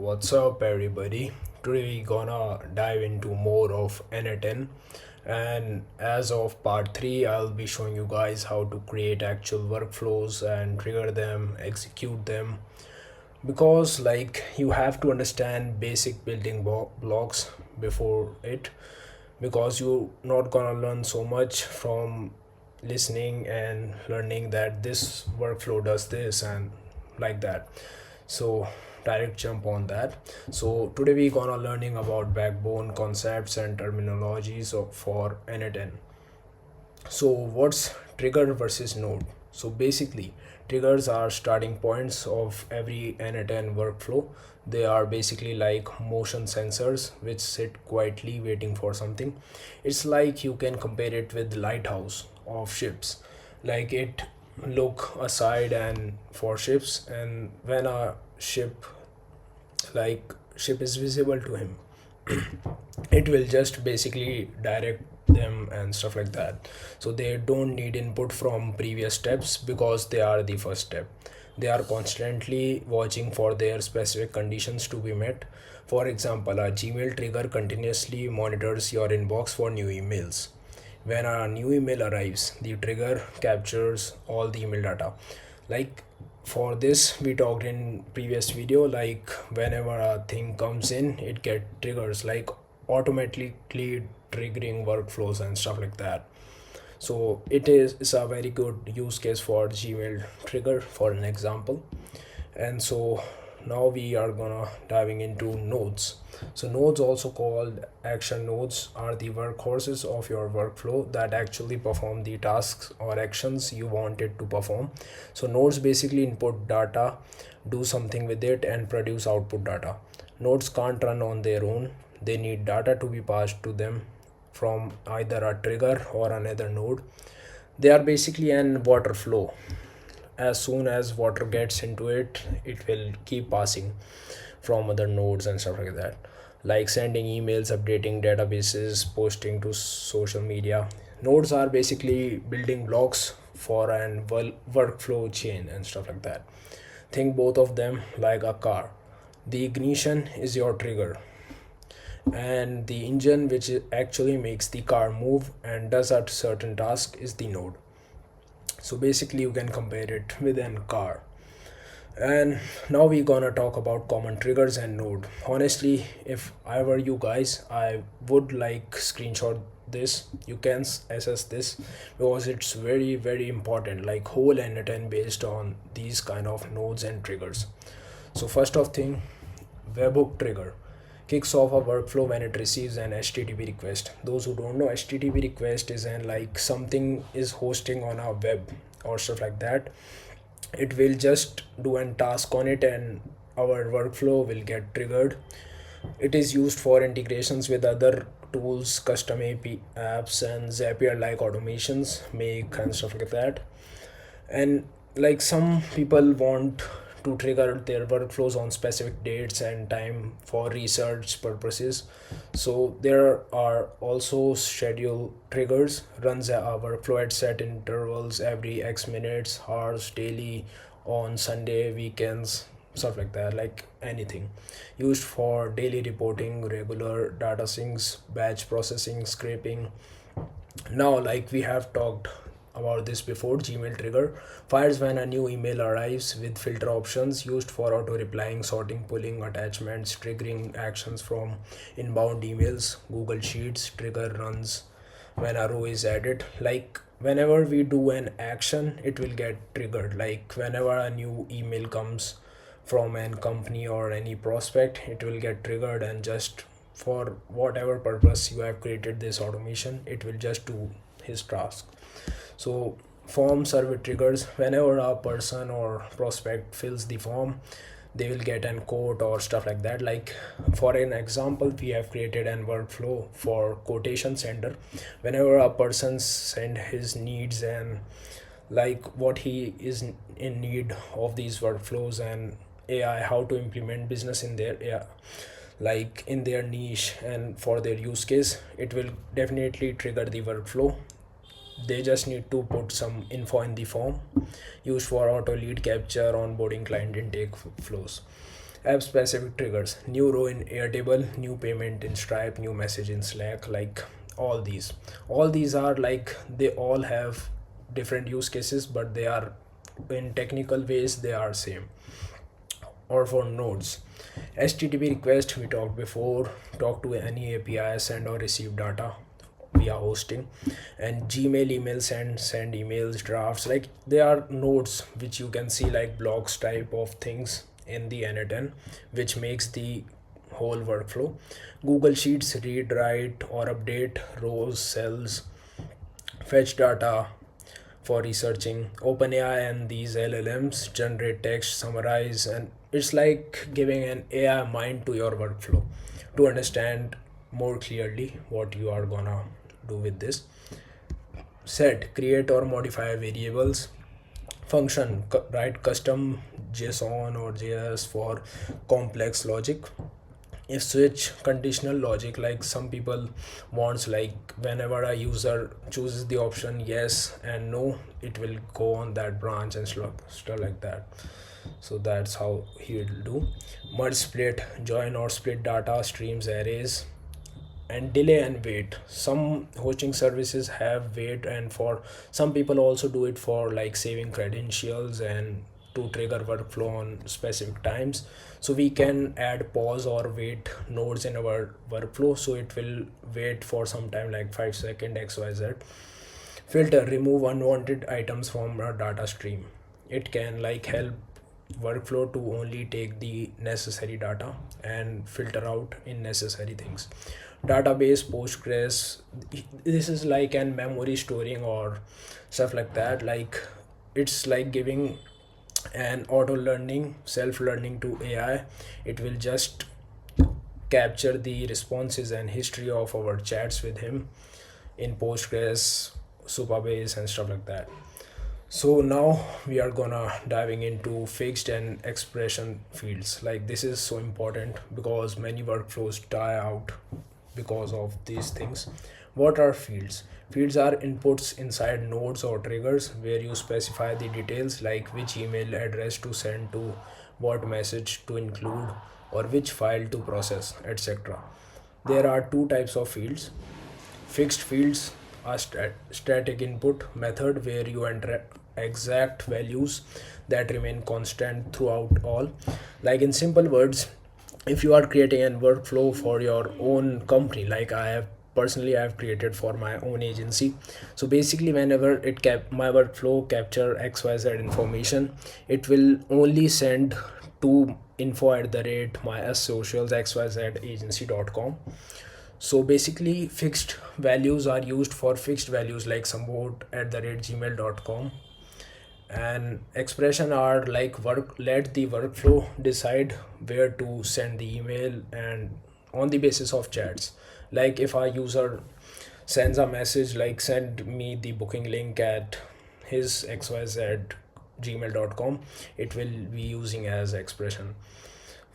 What's up, everybody? Today we gonna dive into more of N8N, and as of part 3, I'll be showing you guys how to create actual workflows and trigger them, execute them. Because, you have to understand basic building blocks before it, because you're not gonna learn so much from listening and learning that this workflow does this and like that. So direct jump on that. So today we gonna learning about backbone concepts and terminologies for N8N. So what's trigger versus node? So basically, triggers are starting points of every N8N workflow. They are basically like motion sensors which sit quietly waiting for something. It's like you can compare it with lighthouse of ships. Like it look aside and for ships, and when a ship is visible to him, it will just basically direct them and stuff like that. So they don't need input from previous steps because they are the first step. They are constantly watching for their specific conditions to be met. For example, a Gmail trigger continuously monitors your inbox for new emails. When a new email arrives, the trigger captures all the email data. Like for this we talked in previous video, like whenever a thing comes in, it get triggers, like automatically triggering workflows and stuff like that. So it's a very good use case for Gmail trigger for an example. And so now we are gonna diving into nodes. So nodes, also called action nodes, are the workhorses of your workflow that actually perform the tasks or actions you want it to perform. So nodes basically input data, do something with it, and produce output data. Nodes can't run on their own. They need data to be passed to them from either a trigger or another node. They are basically an water flow. As soon as water gets into it, it will keep passing from other nodes and stuff like that, like sending emails, updating databases, posting to social media. Nodes are basically building blocks for an workflow chain and stuff like that. Think both of them like a car. The ignition is your trigger, and the engine, which actually makes the car move and does a certain task, is the node. So basically you can compare it with an car. And now we gonna talk about common triggers and node. Honestly, if I were you guys, I would like screenshot this. You can assess this because it's very important, like whole N8N based on these kind of nodes and triggers. So first of thing, webhook trigger kicks off a workflow when it receives an HTTP request. Those who don't know, HTTP request is an like something is hosting on a web or stuff like that. It will just do a task on it and our workflow will get triggered. It is used for integrations with other tools, custom AP apps, and Zapier like automations, make and stuff like that. And like some people want to trigger their workflows on specific dates and time for research purposes. So there are also schedule triggers, runs a workflow at set intervals every x minutes, hours, daily, on Sunday, weekends, stuff like that, like anything used for daily reporting, regular data syncs, batch processing, scraping. Now, like we have talked about this before, Gmail trigger fires when a new email arrives with filter options used for auto replying, sorting, pulling attachments, triggering actions from inbound emails. Google Sheets trigger runs when a row is added. Like whenever we do an action, it will get triggered. Like whenever a new email comes from an company or any prospect, it will get triggered, and just for whatever purpose you have created this automation, it will just do his task. So form survey triggers, whenever a person or prospect fills the form, they will get an quote or stuff like that. Like for an example, we have created an workflow for quotation sender. Whenever a person send his needs and like what he is in need of these workflows and AI, how to implement business in their AI, like in their niche and for their use case, it will definitely trigger the workflow. They just need to put some info in the form used for auto lead capture, onboarding, client intake flows. App specific triggers, new row in Airtable, new payment in Stripe, new message in Slack, like all these are like, they all have different use cases, but they are, in technical ways, they are same. Or for nodes, HTTP request, we talked before, talk to any API, send or receive data via hosting. And Gmail email, send emails, drafts, like they are nodes which you can see like blocks type of things in the N8N, which makes the whole workflow. Google Sheets, read, write or update rows, cells, fetch data for researching. OpenAI and these LLMs generate text, summarize, and it's like giving an AI mind to your workflow to understand more clearly what you are gonna do with this. Set, create or modify variables. Function, write custom JSON or JS for complex logic. If switch, conditional logic, like some people wants, like whenever a user chooses the option yes and no, it will go on that branch and stuff like that. So that's how he will do. Merge, split, join or split data streams, arrays. And delay and wait, some hosting services have wait, and for some people also do it for like saving credentials and to trigger workflow on specific times. So we can add pause or wait nodes in our workflow, so it will wait for some time, like 5 second xyz. Filter, remove unwanted items from a data stream. It can like help workflow to only take the necessary data and filter out unnecessary things. Database, Postgres, this is like an memory storing or stuff like that. Like it's like giving an auto learning, self learning to AI. It will just capture the responses and history of our chats with him in Postgres, Supabase, and stuff like that. So now we are gonna diving into fixed and expression fields. Like this is so important because many workflows die out because of these things. What are fields? Fields are inputs inside nodes or triggers where you specify the details, like which email address to send to, what message to include, or which file to process, etc. There are two types of fields. Fixed fields are static input method where you enter exact values that remain constant throughout all. Like in simple words, if you are creating a workflow for your own company, like I have created for my own agency. So basically whenever my workflow capture xyz information, it will only send to info at the rate my socials xyzagency.com. So basically fixed values are used for fixed values like support at the rate gmail.com. And expression are like let the workflow decide where to send the email and on the basis of chats. Like if our user sends a message like send me the booking link at his xyz gmail.com, it will be using as expression.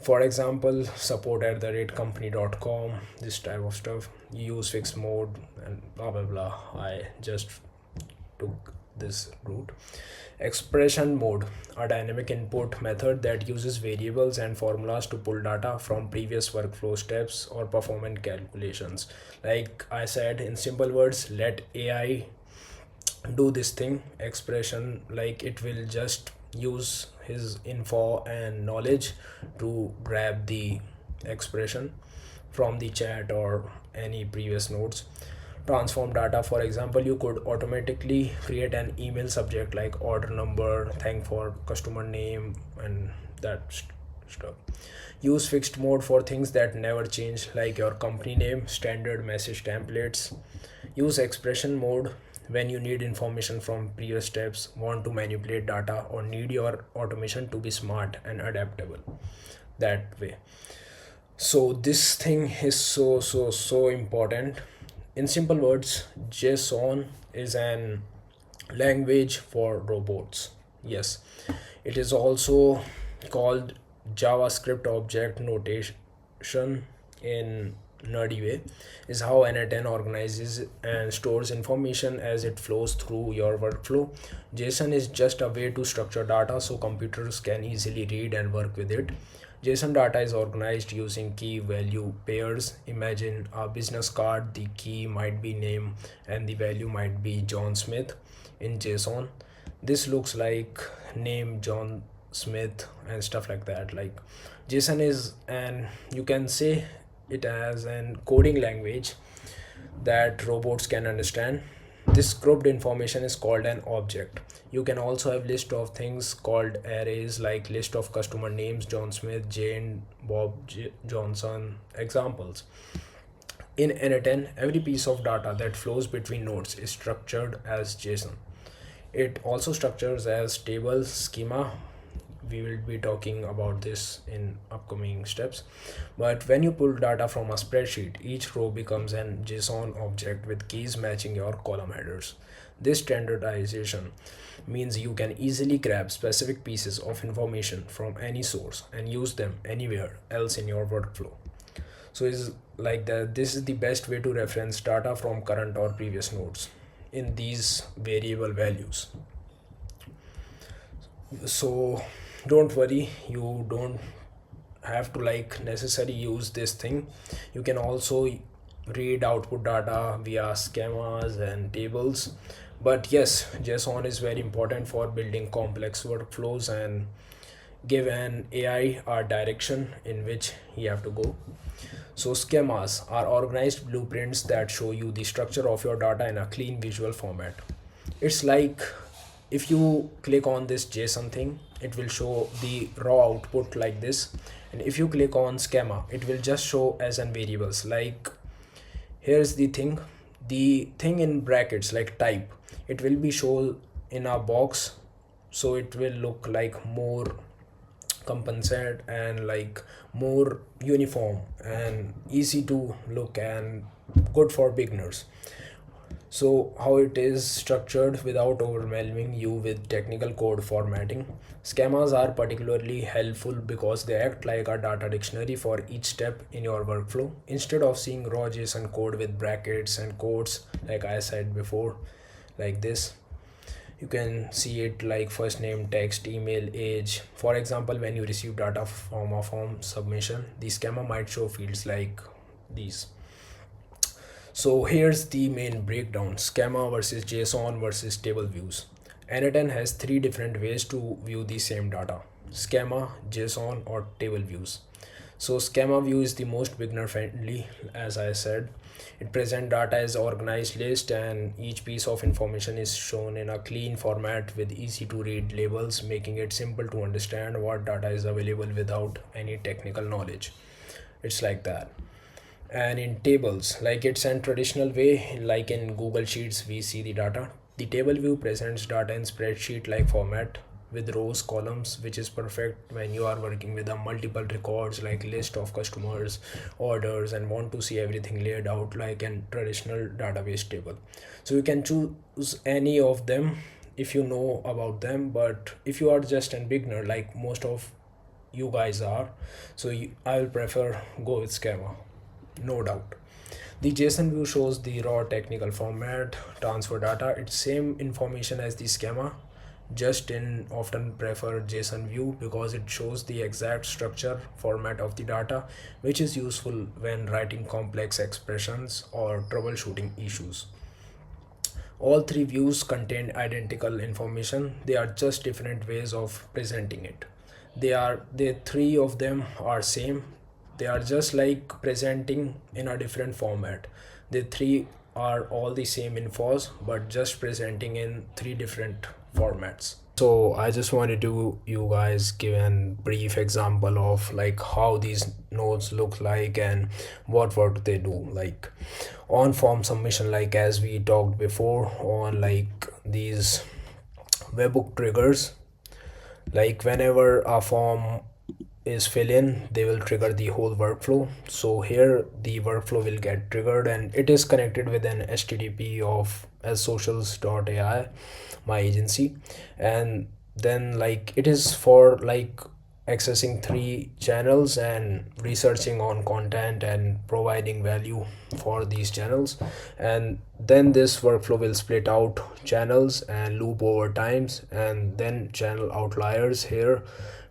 For example, support at the rate company.com, this type of stuff. You use fixed mode and blah blah blah. I just took this route. Expression mode, a dynamic input method that uses variables and formulas to pull data from previous workflow steps or performance calculations. Like I said, in simple words, let AI do this thing. Expression, like it will just use his info and knowledge to grab the expression from the chat or any previous nodes. Transform data, for example, you could automatically create an email subject like order number, thank for customer name, and stuff. Use fixed mode for things that never change, like your company name, standard message templates. Use expression mode when you need information from previous steps, want to manipulate data, or need your automation to be smart and adaptable. That way. So this thing is so important. In simple words, JSON is an language for robots. Yes, it is also called JavaScript object notation in nerdy way. Is how N8N organizes and stores information as it flows through your workflow. JSON is just a way to structure data so computers can easily read and work with it. JSON data is organized using key value pairs. Imagine a business card, the key might be name and the value might be John Smith in JSON. This looks like name John Smith and stuff like that. Like JSON is an, you can say it as an coding language that robots can understand. This grouped information is called an object. You can also have list of things called arrays, like list of customer names John Smith, Jane, Bob, Johnson. Examples: in N8N, every piece of data that flows between nodes is structured as JSON. It also structures as tables, schema. We will be talking about this in upcoming steps. But when you pull data from a spreadsheet, each row becomes an JSON object with keys matching your column headers. This standardization means you can easily grab specific pieces of information from any source and use them anywhere else in your workflow. So it's like that. This is the best way to reference data from current or previous nodes in these variable values. So don't worry, you don't have to like necessarily use this thing. You can also read output data via schemas and tables. But yes, JSON is very important for building complex workflows and give an AI a direction in which you have to go. So schemas are organized blueprints that show you the structure of your data in a clean visual format. It's like if you click on this JSON thing, it will show the raw output like this, and if you click on schema, it will just show as an variables. Like here's the thing in brackets like type, it will be shown in a box, so it will look like more compensate and like more uniform and easy to look and good for beginners. So how it is structured without overwhelming you with technical code formatting. Schemas are particularly helpful because they act like a data dictionary for each step in your workflow. Instead of seeing raw JSON code with brackets and quotes, like I said before, like this, you can see it like first name, text, email, age. For example, when you receive data from a form submission, the schema might show fields like these. So here's the main breakdown: schema versus JSON versus table views. N8N has three different ways to view the same data: schema, JSON, or table views. So schema view is the most beginner friendly, as I said. It presents data as organized list, and each piece of information is shown in a clean format with easy to read labels, making it simple to understand what data is available without any technical knowledge. It's like that. And in tables, like it's a traditional way, like in Google Sheets we see the data. The table view presents data in spreadsheet like format with rows, columns, which is perfect when you are working with a multiple records like list of customers, orders, and want to see everything laid out like a traditional database table. So you can choose any of them if you know about them, but if you are just a beginner like most of you guys are, so I will prefer go with schema, no doubt. The JSON view shows the raw technical format, transfer data. It's same information as the schema, just in often prefer JSON view because it shows the exact structure format of the data, which is useful when writing complex expressions or troubleshooting issues. All three views contain identical information, they are just different ways of presenting it. The three of them are same, they are just like presenting in a different format. The three are all the same infos but just presenting in three different formats. So I just wanted to you guys give a brief example of like how these nodes look like and what work they do. Like on form submission, like as we talked before, on like these webhook triggers, like whenever a form is fill in, they will trigger the whole workflow. So here the workflow will get triggered and it is connected with an http of socials.ai, my agency, and then like it is for like accessing three channels and researching on content and providing value for these channels. And then this workflow will split out channels and loop over times, and then channel outliers here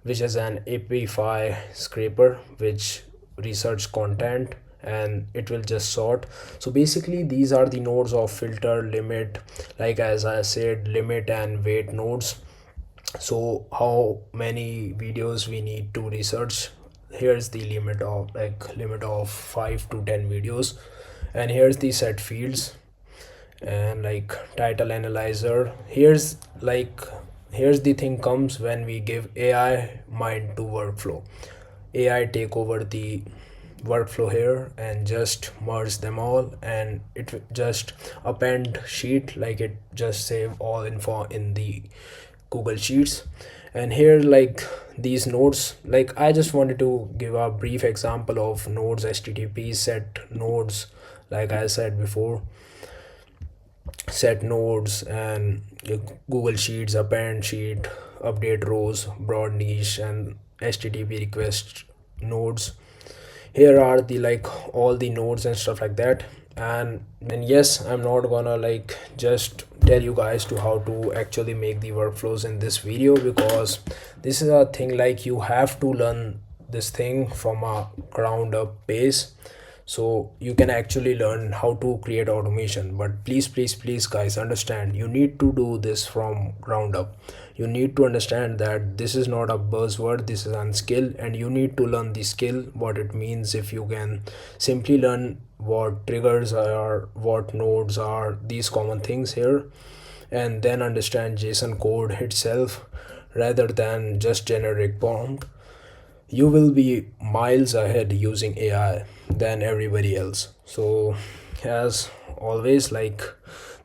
which is an API scraper which research content and it will just sort. So basically these are the nodes of filter, limit, like as I said, limit and weight nodes. So how many videos we need to research, here's the limit of 5 to 10 videos, and here's the set fields, and like title analyzer. Here's the thing comes when we give AI mind to workflow. AI take over the workflow here and just merge them all, and it just append sheet, like it just save all info in the Google Sheets. And here, like these nodes, like I just wanted to give a brief example of nodes, HTTP set nodes, like I said before, set nodes and Google Sheets, append sheet, update rows, broad niche, and HTTP request nodes. Here are the like all the nodes and stuff like that. And yes, I'm not gonna like just tell you guys to how to actually make the workflows in this video, because this is a thing like you have to learn this thing from a ground up base, so you can actually learn how to create automation. But please guys, understand, you need to do this from ground up. You need to understand that this is not a buzzword, this is a skill, and you need to learn the skill, what it means. If you can simply learn what triggers are, what nodes are, these common things here, and then understand JSON code itself rather than just generic prompt, you will be miles ahead using AI than everybody else. So as always, like,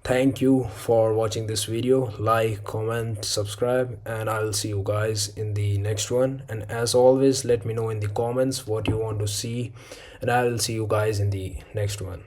thank you for watching this video. Like, comment, subscribe, and I'll see you guys in the next one. And as always, let me know in the comments what you want to see, and I will see you guys in the next one.